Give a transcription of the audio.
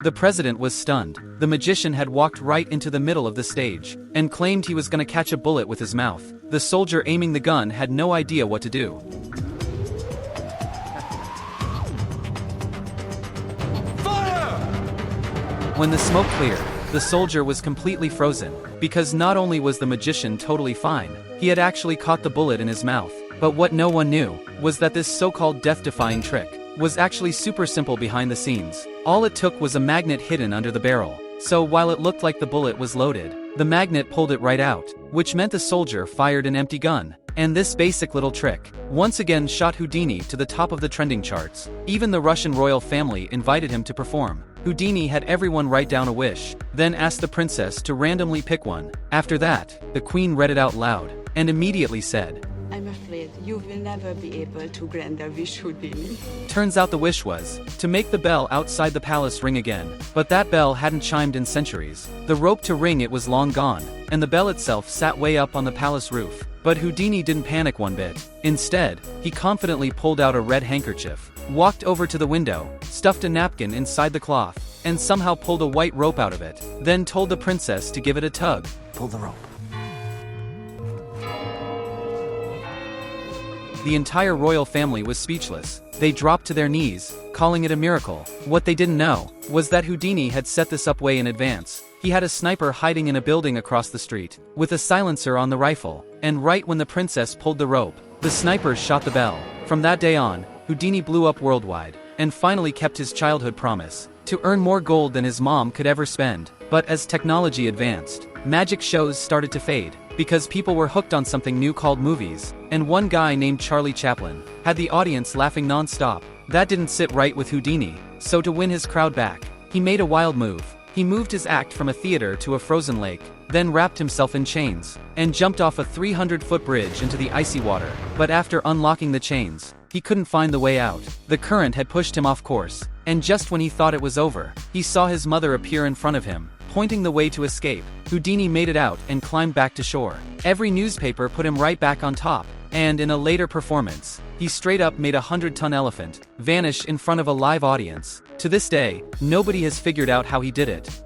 The president was stunned. The magician had walked right into the middle of the stage, and claimed he was gonna catch a bullet with his mouth. The soldier aiming the gun had no idea what to do. When the smoke cleared, the soldier was completely frozen, because not only was the magician totally fine, he had actually caught the bullet in his mouth. But what no one knew, was that this so-called death-defying trick was actually super simple behind the scenes. All it took was a magnet hidden under the barrel. So while it looked like the bullet was loaded, the magnet pulled it right out, which meant the soldier fired an empty gun. And this basic little trick once again shot Houdini to the top of the trending charts. Even the Russian royal family invited him to perform. Houdini had everyone write down a wish, then asked the princess to randomly pick one. After that, the queen read it out loud, and immediately said, "I'm afraid you will never be able to grant a wish, Houdini." Turns out the wish was to make the bell outside the palace ring again. But that bell hadn't chimed in centuries. The rope to ring it was long gone, and the bell itself sat way up on the palace roof. But Houdini didn't panic one bit. Instead, he confidently pulled out a red handkerchief, walked over to the window, stuffed a napkin inside the cloth, and somehow pulled a white rope out of it. Then told the princess to give it a tug. Pull the rope. The entire royal family was speechless. They dropped to their knees, calling it a miracle. What they didn't know was that Houdini had set this up way in advance. He had a sniper hiding in a building across the street, with a silencer on the rifle, and right when the princess pulled the rope, the sniper shot the bell. From that day on, Houdini blew up worldwide, and finally kept his childhood promise to earn more gold than his mom could ever spend. But as technology advanced, magic shows started to fade, because people were hooked on something new called movies, and one guy named Charlie Chaplin had the audience laughing non-stop. That didn't sit right with Houdini, so to win his crowd back, he made a wild move. He moved his act from a theater to a frozen lake, then wrapped himself in chains, and jumped off a 300-foot bridge into the icy water. But after unlocking the chains, he couldn't find the way out. The current had pushed him off course, and just when he thought it was over, he saw his mother appear in front of him, pointing the way to escape. Houdini made it out and climbed back to shore. Every newspaper put him right back on top, and in a later performance, he straight up made a 100-ton elephant vanish in front of a live audience. To this day, nobody has figured out how he did it.